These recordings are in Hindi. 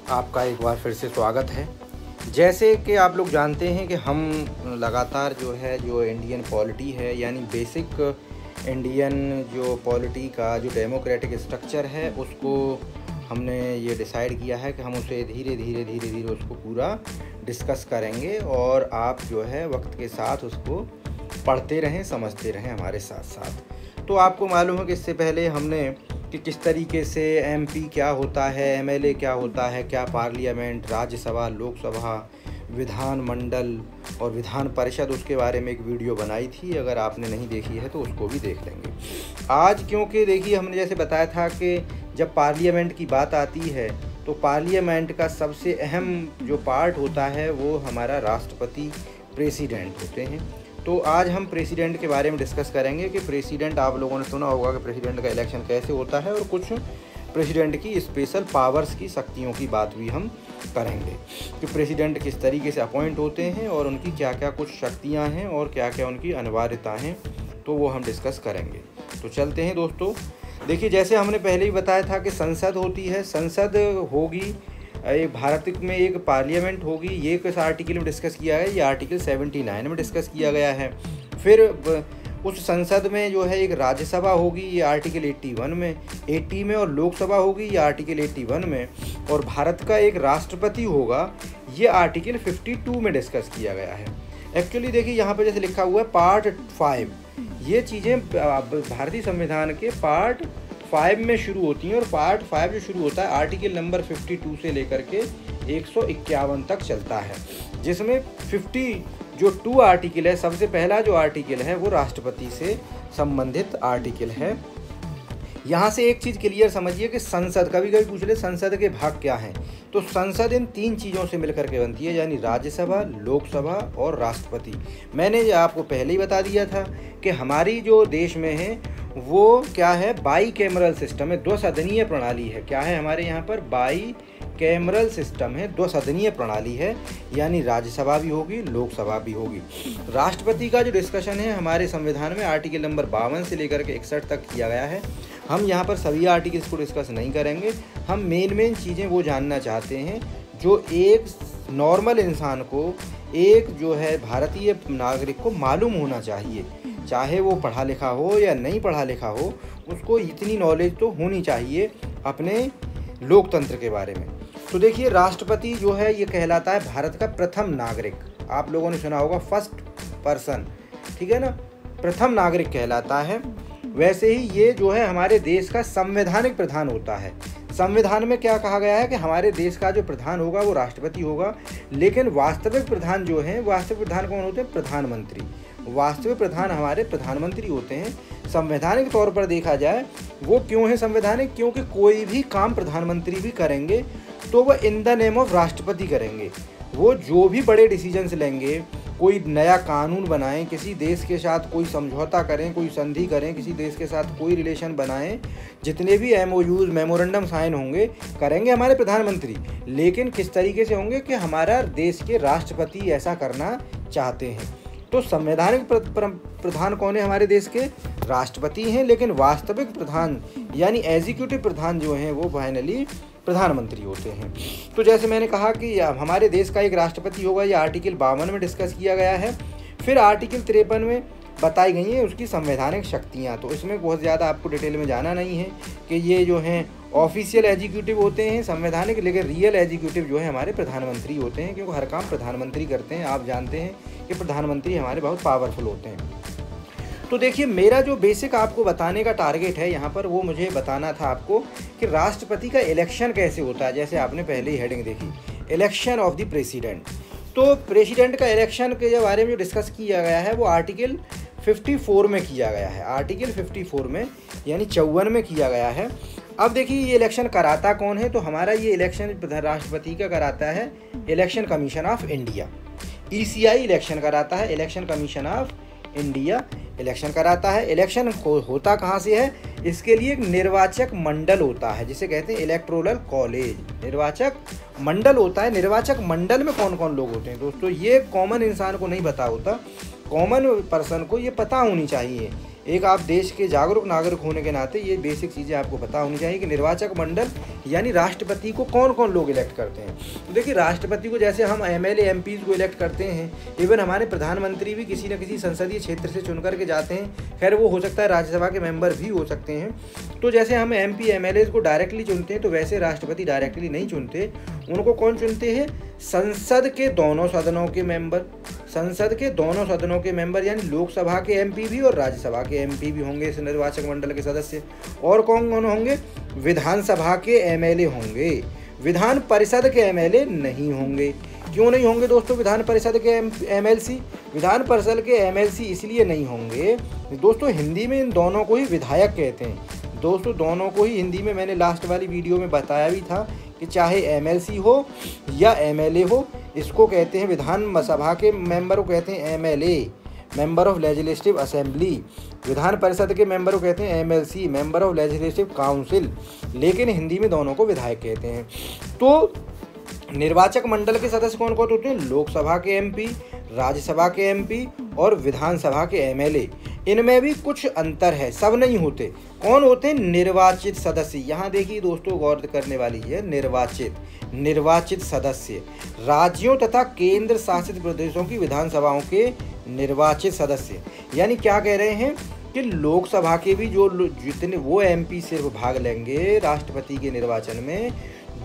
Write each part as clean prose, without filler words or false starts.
आपका एक बार फिर से स्वागत है। जैसे कि आप लोग जानते हैं कि हम लगातार जो इंडियन पॉलिटी है, यानी बेसिक इंडियन जो पॉलिटी का जो डेमोक्रेटिक स्ट्रक्चर है, उसको हमने ये डिसाइड किया है कि हम उसे धीरे धीरे उसको पूरा डिस्कस करेंगे और आप जो है वक्त के साथ उसको पढ़ते रहें, समझते रहें हमारे साथ साथ। तो आपको मालूम है कि इससे पहले हमने कि किस तरीके से एमपी क्या होता है, एमएलए क्या होता है, क्या पार्लियामेंट, राज्यसभा, लोकसभा, विधान मंडल और विधान परिषद, उसके बारे में एक वीडियो बनाई थी। अगर आपने नहीं देखी है तो उसको भी देख लेंगे आज, क्योंकि देखिए हमने जैसे बताया था कि जब पार्लियामेंट की बात आती है तो पार्लियामेंट का सबसे अहम जो पार्ट होता है वो हमारा राष्ट्रपति, प्रेसिडेंट होते हैं। तो आज हम प्रेसिडेंट के बारे में डिस्कस करेंगे कि प्रेसिडेंट, आप लोगों ने सुना होगा कि प्रेसिडेंट का इलेक्शन कैसे होता है, और कुछ प्रेसिडेंट की स्पेशल पावर्स की, शक्तियों की बात भी हम करेंगे कि प्रेसिडेंट किस तरीके से अपॉइंट होते हैं और उनकी क्या क्या कुछ शक्तियां हैं और क्या क्या उनकी अनिवार्यता हैं, तो वो हम डिस्कस करेंगे। तो चलते हैं दोस्तों। देखिए, जैसे हमने पहले ही बताया था कि संसद होती है, संसद होगी, एक भारत में एक पार्लियामेंट होगी, ये किस आर्टिकल में डिस्कस किया गया, ये आर्टिकल 79 में डिस्कस किया गया है। फिर उस संसद में जो है एक राज्यसभा होगी, ये आर्टिकल 80 में, और लोकसभा होगी, ये आर्टिकल 81 में, और भारत का एक राष्ट्रपति होगा, ये आर्टिकल 52 में डिस्कस किया गया है। एक्चुअली देखिए यहाँ पर जैसे लिखा हुआ है पार्ट 5, ये चीज़ें भारतीय संविधान के पार्ट 5 में शुरू होती हैं, और पार्ट 5 जो शुरू होता है आर्टिकल नंबर 52 से लेकर के 151 तक चलता है, जिसमें 2 आर्टिकल है। सबसे पहला जो आर्टिकल है वो राष्ट्रपति से संबंधित आर्टिकल है। यहाँ से एक चीज़ क्लियर समझिए कि संसद, कभी कभी पूछ ले संसद के भाग क्या हैं, तो संसद इन 3 चीज़ों से मिलकर के बनती है, यानी राज्यसभा, लोकसभा और राष्ट्रपति। मैंने आपको पहले ही बता दिया था कि हमारी जो देश में है वो क्या है, बाई कैमरल सिस्टम है, 2 सदनीय प्रणाली है। क्या है हमारे यहाँ पर, बाई कैमरल सिस्टम है, 2 सदनीय प्रणाली है, यानी राज्यसभा भी होगी, लोकसभा भी होगी। राष्ट्रपति का जो डिस्कशन है हमारे संविधान में आर्टिकल नंबर 52 से लेकर के 61 तक किया गया है। हम यहाँ पर सभी आर्टिकल्स को डिस्कस नहीं करेंगे, हम मेन चीज़ें वो जानना चाहते हैं जो एक नॉर्मल इंसान को, एक जो है भारतीय नागरिक को मालूम होना चाहिए, चाहे वो पढ़ा लिखा हो या नहीं पढ़ा लिखा हो, उसको इतनी नॉलेज तो होनी चाहिए अपने लोकतंत्र के बारे में। तो देखिए, राष्ट्रपति जो है ये कहलाता है भारत का प्रथम नागरिक। आप लोगों ने सुना होगा फर्स्ट पर्सन, ठीक है ना, प्रथम नागरिक कहलाता है। वैसे ही ये जो है हमारे देश का संवैधानिक प्रधान होता है। संविधान में क्या कहा गया है कि हमारे देश का जो प्रधान होगा वो राष्ट्रपति होगा, लेकिन वास्तविक प्रधान जो है, वास्तविक प्रधान कौन होते हैं, प्रधानमंत्री। वास्तविक प्रधान हमारे प्रधानमंत्री होते हैं। संवैधानिक तौर पर देखा जाए वो क्यों है संवैधानिक, क्योंकि कोई भी काम प्रधानमंत्री भी करेंगे तो वह इन द नेम ऑफ राष्ट्रपति करेंगे। वो जो भी बड़े डिसीजंस लेंगे, कोई नया कानून बनाएं, किसी देश के साथ कोई समझौता करें, कोई संधि करें, किसी देश के साथ कोई रिलेशन बनाएं, जितने भी MOUs, मेमोरेंडम साइन होंगे, करेंगे हमारे प्रधानमंत्री। लेकिन किस तरीके से होंगे कि हमारा देश के राष्ट्रपति ऐसा करना चाहते हैं। तो संवैधानिक प्रधान कौन है हमारे देश के, राष्ट्रपति हैं, लेकिन वास्तविक प्रधान यानी एग्जीक्यूटिव प्रधान जो हैं वो फाइनली प्रधानमंत्री होते हैं। तो जैसे मैंने कहा कि हमारे देश का एक राष्ट्रपति होगा, ये आर्टिकल 52 में डिस्कस किया गया है। फिर आर्टिकल 53 में बताई गई हैं उसकी संवैधानिक शक्तियाँ। तो इसमें बहुत ज़्यादा आपको डिटेल में जाना नहीं है कि ये जो हैं ऑफिशियल एग्जीक्यूटिव होते हैं संवैधानिक, लेकिन रियल एग्जीक्यूटिव जो है हमारे प्रधानमंत्री होते हैं, क्योंकि हर काम प्रधानमंत्री करते हैं। आप जानते हैं कि प्रधानमंत्री हमारे बहुत पावरफुल होते हैं। तो देखिए, मेरा जो बेसिक आपको बताने का टारगेट है यहाँ पर, वो मुझे बताना था आपको कि राष्ट्रपति का इलेक्शन कैसे होता है। जैसे आपने पहले ही हेडिंग देखी, इलेक्शन ऑफ द प्रेसिडेंट। तो प्रेसिडेंट का इलेक्शन के बारे में जो डिस्कस किया गया है वो आर्टिकल 54 में किया गया है, आर्टिकल 54 में यानी 54 में किया गया है। अब देखिए, ये इलेक्शन कराता कौन है, तो हमारा ये इलेक्शन राष्ट्रपति का कराता है election commission of India, ECI election कराता है, election commission of India election कराता है। इलेक्शन होता कहाँ से है, इसके लिए एक निर्वाचक मंडल होता है, जिसे कहते हैं इलेक्टोरल कॉलेज, निर्वाचक मंडल होता है। निर्वाचक मंडल में कौन कौन लोग होते हैं दोस्तों, ये कॉमन इंसान को नहीं पता होता, कॉमन पर्सन को ये पता होनी चाहिए। एक आप देश के जागरूक नागरिक होने के नाते ये बेसिक चीज़ें आपको पता होनी चाहिए कि निर्वाचक मंडल यानी राष्ट्रपति को कौन कौन लोग इलेक्ट करते हैं। तो देखिए, राष्ट्रपति को जैसे हम MLA MPs को इलेक्ट करते हैं, इवन हमारे प्रधानमंत्री भी किसी न किसी संसदीय क्षेत्र से चुन करके जाते हैं। खैर वो हो सकता है राज्यसभा के मेंबर भी हो सकते हैं। तो जैसे हम MP MLAs को डायरेक्टली चुनते हैं, तो वैसे राष्ट्रपति डायरेक्टली नहीं चुनते। उनको कौन चुनते हैं? संसद के दोनों सदनों के मेंबर। संसद के दोनों सदनों के मेंबर यानी लोकसभा के MP भी और राज्यसभा के MP भी होंगे इस निर्वाचक मंडल के सदस्य। और कौन कौन होंगे? विधानसभा के MLA होंगे, विधान परिषद के MLA नहीं होंगे। क्यों नहीं होंगे दोस्तों विधान परिषद के MLC? विधान परिषद के MLC इसलिए नहीं होंगे दोस्तों, हिंदी में इन दोनों को ही विधायक कहते हैं। दोस्तों दोनों को ही हिंदी में मैंने लास्ट वाली वीडियो में बताया भी था कि चाहे MLC हो या MLA हो, इसको कहते हैं विधान सभा के मेंबर को कहते हैं MLA, member of legislative assembly. Vidhan Parishad के मेंबर को कहते हैं MLC, member of legislative council. लेकिन हिंदी में दोनों को विधायक कहते हैं। तो निर्वाचक मंडल के सदस्य कौन कौन होते हैं? लोकसभा के MP, राज्यसभा के MP और विधानसभा के MLA। इनमें भी कुछ अंतर है, सब नहीं होते। कौन होते हैं? निर्वाचित सदस्य। यहाँ देखिए दोस्तों, गौर करने वाली है, निर्वाचित सदस्य राज्यों तथा केंद्र शासित प्रदेशों की विधानसभाओं के निर्वाचित सदस्य। यानी क्या कह रहे हैं कि लोकसभा के भी जो जितने वो MP सिर्फ भाग लेंगे राष्ट्रपति के निर्वाचन में,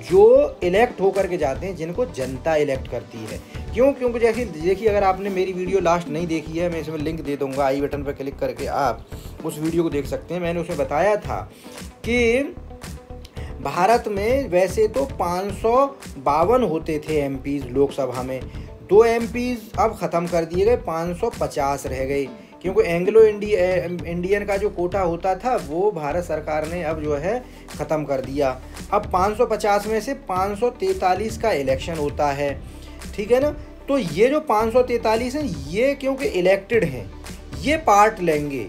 जो इलेक्ट होकर के जाते हैं, जिनको जनता इलेक्ट करती है। क्यों? क्योंकि जैसे देखिए, अगर आपने मेरी वीडियो लास्ट नहीं देखी है, मैं इसमें लिंक दे दूंगा, आई बटन पर क्लिक करके आप उस वीडियो को देख सकते हैं। मैंने उसमें बताया था कि भारत में वैसे तो 552 होते थे MPs लोकसभा में, 2 MPs अब ख़त्म कर दिए गए, 550 रह गए। क्योंकि एंग्लो इंडियन का जो कोटा होता था वो भारत सरकार ने अब जो है ख़त्म कर दिया। अब 550 में से 543 का इलेक्शन होता है, ठीक है ना। तो ये जो 543 हैं, ये क्योंकि इलेक्टेड हैं, ये पार्ट लेंगे।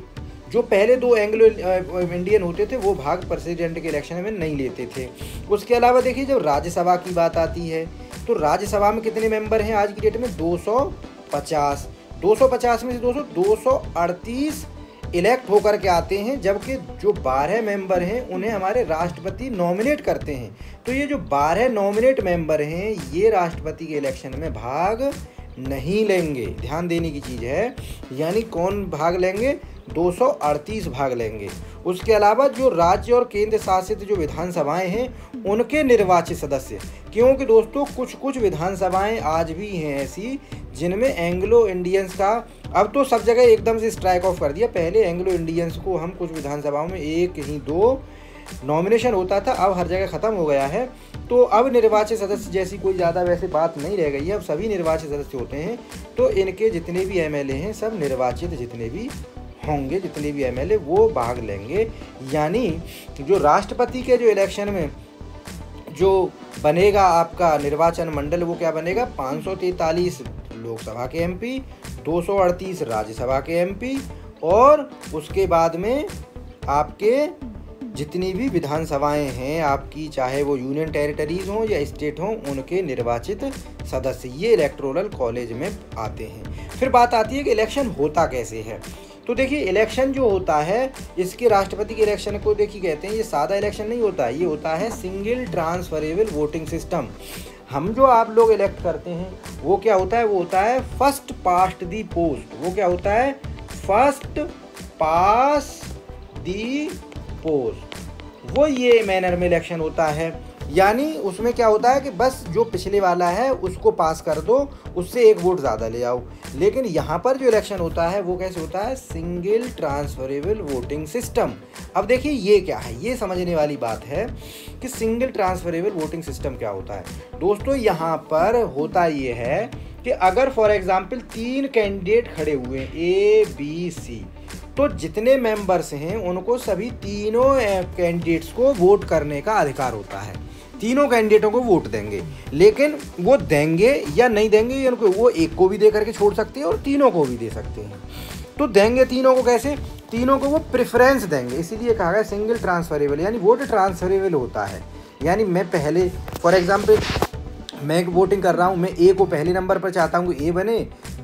जो पहले 2 एंग्लो इंडियन होते थे वो भाग प्रेसिडेंट के इलेक्शन में नहीं लेते थे। उसके अलावा देखिए, जब राज्यसभा की बात आती है तो राज्यसभा में कितने मेंबर हैं आज की डेट में? 250। 250 में से 238 इलेक्ट होकर के आते हैं, जबकि जो 12 मेंबर हैं उन्हें हमारे राष्ट्रपति नॉमिनेट करते हैं। तो ये जो 12 नॉमिनेट मेंबर हैं, ये राष्ट्रपति के इलेक्शन में भाग नहीं लेंगे। ध्यान देने की चीज़ है, यानी कौन भाग लेंगे? 238 भाग लेंगे। उसके अलावा जो राज्य और केंद्र शासित जो विधानसभाएं हैं, उनके निर्वाचित सदस्य। क्योंकि दोस्तों कुछ विधानसभाएं आज भी हैं ऐसी जिनमें एंग्लो इंडियंस का, अब तो सब जगह एकदम से स्ट्राइक ऑफ कर दिया। पहले एंग्लो इंडियंस को हम कुछ विधानसभाओं में 1 ही 2 नॉमिनेशन होता था, अब हर जगह ख़त्म हो गया है। तो अब निर्वाचित सदस्य जैसी कोई ज़्यादा वैसे बात नहीं रह गई है, अब सभी निर्वाचित सदस्य होते हैं। तो इनके जितने भी MLA हैं, सब निर्वाचित जितने भी होंगे, जितने भी MLA वो भाग लेंगे। यानी जो राष्ट्रपति के जो इलेक्शन में जो बनेगा आपका निर्वाचन मंडल, वो क्या बनेगा? 543 लोकसभा के MP, 238 राज्यसभा के MP और उसके बाद में आपके जितनी भी विधानसभाएं हैं आपकी, चाहे वो यूनियन टेरिटरीज हों या स्टेट हों, उनके निर्वाचित सदस्य ये इलेक्टोरल कॉलेज में आते हैं। फिर बात आती है कि इलेक्शन होता कैसे है। तो देखिए, इलेक्शन जो होता है, इसके राष्ट्रपति के इलेक्शन को देखिए कहते हैं, ये सादा इलेक्शन नहीं होता, ये होता है सिंगल ट्रांसफरेबल वोटिंग सिस्टम। हम जो आप लोग इलेक्ट करते हैं वो क्या होता है? वो होता है फर्स्ट पास्ट दी पोस्ट। वो क्या होता है? फर्स्ट पास दी पोस्ट। वो ये मैनर में इलेक्शन होता है। यानी उसमें क्या होता है कि बस जो पिछले वाला है उसको पास कर दो, उससे 1 वोट ज़्यादा ले आओ। लेकिन यहाँ पर जो इलेक्शन होता है वो कैसे होता है? Single transferable voting system. अब देखिए ये क्या है, ये समझने वाली बात है कि सिंगल ट्रांसफरेबल वोटिंग सिस्टम क्या होता है। दोस्तों यहाँ पर होता ये है कि अगर फॉर एग्जाम्पल 3 कैंडिडेट खड़े हुए हैं A, B, C, तो जितने मेंबर्स हैं उनको सभी तीनों कैंडिडेट्स को वोट करने का अधिकार होता है। तीनों कैंडिडेटों को वोट देंगे, लेकिन वो देंगे या नहीं देंगे, उनको वो एक को भी दे करके छोड़ सकते हैं और तीनों को भी दे सकते हैं। तो देंगे तीनों को कैसे? तीनों को वो प्रेफरेंस देंगे, इसीलिए कहा गया सिंगल ट्रांसफरेबल, यानी वोट ट्रांसफरेबल होता है। यानी मैं पहले फॉर एग्जाम्पल मैं वोटिंग कर रहा हूँ, मैं A को पहले नंबर पर चाहता हूँ कि A बने,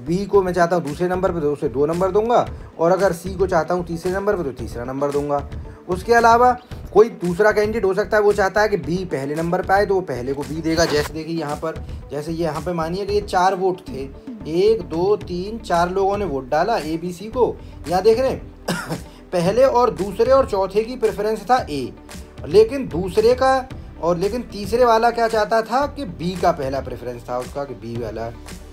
बी को मैं चाहता हूँ दूसरे नंबर पे तो उसे 2 नंबर दूंगा, और अगर सी को चाहता हूँ तीसरे नंबर पे तो तीसरा नंबर दूंगा। उसके अलावा कोई दूसरा कैंडिडेट हो सकता है, वो चाहता है कि बी पहले नंबर पे आए तो वो पहले को बी देगा। जैसे देखिए यहाँ पर, जैसे ये यहाँ पे मानिए कि ये 4 वोट थे, 1 2 3 4 लोगों ने वोट डाला ए बी सी को। यहाँ देख रहे हैं पहले और दूसरे और चौथे की प्रेफरेंस था ए, लेकिन लेकिन तीसरे वाला क्या चाहता था कि बी का पहला प्रेफरेंस था उसका, कि बी वाला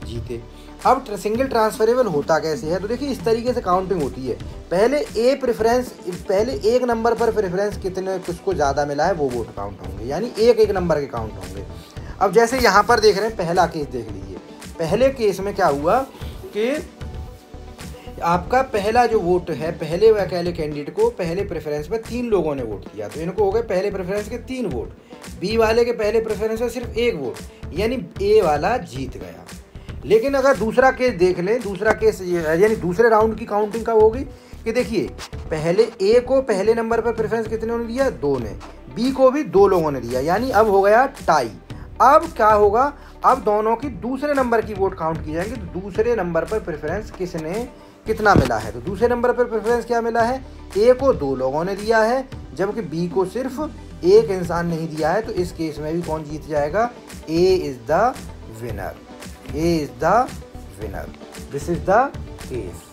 जीते। अब सिंगल ट्रांसफरेबल होता कैसे है, तो देखिए इस तरीके से काउंटिंग होती है। पहले पहले एक नंबर पर प्रेफरेंस किसको ज़्यादा मिला है वो वोट काउंट होंगे, यानी एक नंबर के काउंट होंगे। अब जैसे यहाँ पर देख रहे हैं, पहला केस देख लीजिए। पहले केस में क्या हुआ कि आपका पहला जो वोट है, पहले अकेले कैंडिडेट को पहले प्रेफरेंस में 3 लोगों ने वोट किया, तो इनको हो गए पहले प्रेफरेंस के 3 वोट। बी वाले के पहले प्रेफरेंस में सिर्फ 1 वोट, यानी ए वाला जीत गया। लेकिन अगर दूसरा केस देख लें, दूसरा केस यानी दूसरे राउंड की काउंटिंग कब होगी कि देखिए पहले ए को पहले नंबर पर प्रेफरेंस कितने ने दिया, 2 ने, बी को भी 2 लोगों ने दिया, यानी अब हो गया टाई। अब क्या होगा, अब दोनों की दूसरे नंबर की वोट काउंट की जाएंगी, तो दूसरे नंबर पर प्रेफरेंस कितना मिला है, तो दूसरे नंबर पर प्रेफरेंस क्या मिला है, ए को 2 लोगों ने दिया है, जबकि बी को सिर्फ 1 इंसान नहीं दिया है। तो इस केस में भी कौन जीत जाएगा, A is the winner, A is the winner, this is the case.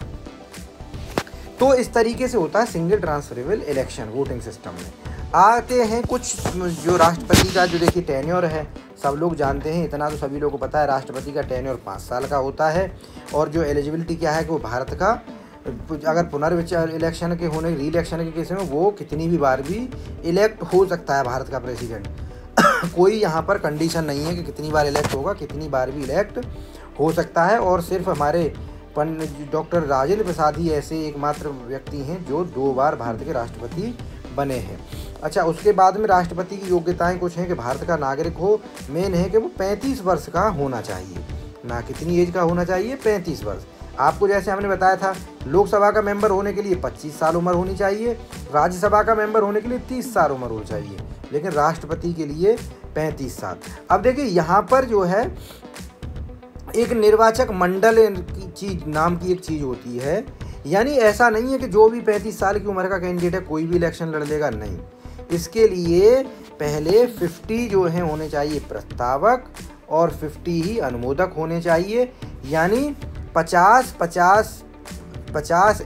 तो इस तरीके से होता है single transferable election voting system में। आते हैं कुछ जो राष्ट्रपति का जो देखिए टेन्योर है, सब लोग जानते हैं, इतना तो सभी लोगों को पता है, राष्ट्रपति का टेन्योर 5 साल का होता है। और जो एलिजिबिलिटी क्या है कि वो भारत का अगर पुनर्विचार इलेक्शन के होने, री इलेक्शन के केस में वो कितनी भी बार भी इलेक्ट हो सकता है भारत का प्रेसिडेंट। कोई यहाँ पर कंडीशन नहीं है कि कितनी बार इलेक्ट होगा, कितनी बार भी इलेक्ट हो सकता है। और सिर्फ हमारे डॉक्टर राजेंद्र प्रसाद ही ऐसे एकमात्र व्यक्ति हैं जो 2 बार भारत के राष्ट्रपति बने हैं। अच्छा, उसके बाद में राष्ट्रपति की योग्यताएं कुछ हैं कि भारत का नागरिक हो, मेन है कि वो 35 वर्ष का होना चाहिए, ना कितनी एज का होना चाहिए, 35 वर्ष। आपको जैसे हमने बताया था, लोकसभा का मेंबर होने के लिए 25 साल उम्र होनी चाहिए, राज्यसभा का मेंबर होने के लिए 30 साल उम्र होनी चाहिए, लेकिन राष्ट्रपति के लिए 35 साल। अब देखिए यहाँ पर जो है एक निर्वाचक मंडल की चीज नाम की एक चीज़ होती है, यानी ऐसा नहीं है कि जो भी 35 साल की उम्र का कैंडिडेट है कोई भी इलेक्शन लड़ लेगा, नहीं। इसके लिए पहले 50 जो हैं होने चाहिए प्रस्तावक और 50 ही अनुमोदक होने चाहिए, यानी 50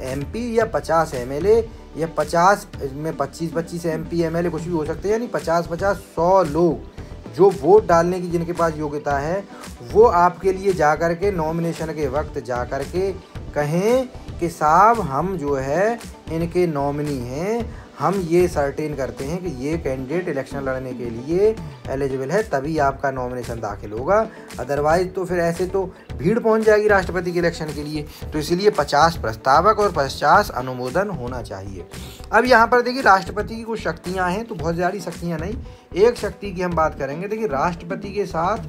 एमपी या 50 एमएलए या 50 में 25 एमपी एमएलए कुछ भी हो सकते हैं, यानी 50 100 लोग जो वोट डालने की जिनके पास योग्यता है वो आपके लिए जा कर के नॉमिनेशन के वक्त जा कर के कहें कि साहब हम जो है इनके नॉमिनी हैं, हम ये सर्टेन करते हैं कि ये कैंडिडेट इलेक्शन लड़ने के लिए एलिजिबल है, तभी आपका नॉमिनेशन दाखिल होगा। अदरवाइज़ तो फिर ऐसे तो भीड़ पहुंच जाएगी राष्ट्रपति के इलेक्शन के लिए। तो इसीलिए 50 प्रस्तावक और 50 अनुमोदन होना चाहिए। अब यहाँ पर देखिए राष्ट्रपति की कुछ शक्तियाँ हैं, तो बहुत ज़्यादा शक्तियाँ नहीं, एक शक्ति की हम बात करेंगे। देखिए राष्ट्रपति के साथ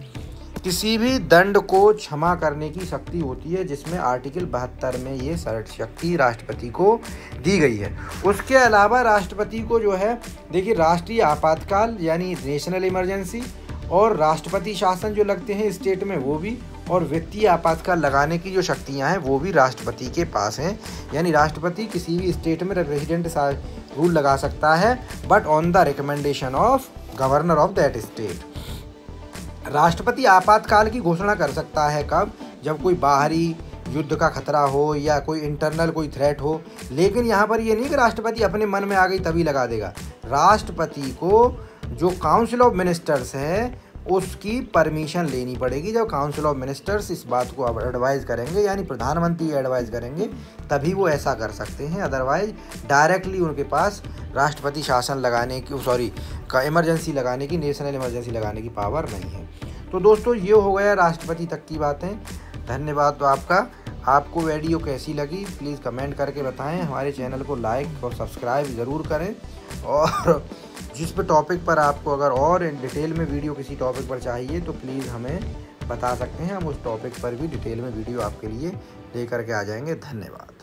किसी भी दंड को क्षमा करने की शक्ति होती है, जिसमें आर्टिकल 72 में ये शक्ति राष्ट्रपति को दी गई है। उसके अलावा राष्ट्रपति को जो है देखिए राष्ट्रीय आपातकाल यानी नेशनल इमरजेंसी और राष्ट्रपति शासन जो लगते हैं स्टेट में वो भी, और वित्तीय आपातकाल लगाने की जो शक्तियां हैं वो भी राष्ट्रपति के पास हैं। यानी राष्ट्रपति किसी भी स्टेट में प्रेसिडेंट रूल लगा सकता है, but on the recommendation of governor of that state. राष्ट्रपति आपातकाल की घोषणा कर सकता है कब, जब कोई बाहरी युद्ध का खतरा हो या कोई इंटरनल कोई थ्रेट हो। लेकिन यहाँ पर ये नहीं कि राष्ट्रपति अपने मन में आ गई तभी लगा देगा। राष्ट्रपति को जो काउंसिल ऑफ मिनिस्टर्स है उसकी परमिशन लेनी पड़ेगी। जब काउंसिल ऑफ मिनिस्टर्स इस बात को एडवाइज़ करेंगे, यानी प्रधानमंत्री एडवाइज़ करेंगे, तभी वो ऐसा कर सकते हैं। अदरवाइज डायरेक्टली उनके पास राष्ट्रपति शासन लगाने की इमरजेंसी लगाने की, नेशनल इमरजेंसी लगाने की पावर नहीं है। तो दोस्तों ये हो गया राष्ट्रपति तक की बातें। धन्यवाद तो आपका। आपको वीडियो कैसी लगी प्लीज़ कमेंट करके बताएं। हमारे चैनल को लाइक और सब्सक्राइब ज़रूर करें, और जिस पे टॉपिक पर आपको अगर और डिटेल में वीडियो किसी टॉपिक पर चाहिए तो प्लीज़ हमें बता सकते हैं, हम उस टॉपिक पर भी डिटेल में वीडियो आपके लिए लेकर के आ जाएंगे। धन्यवाद।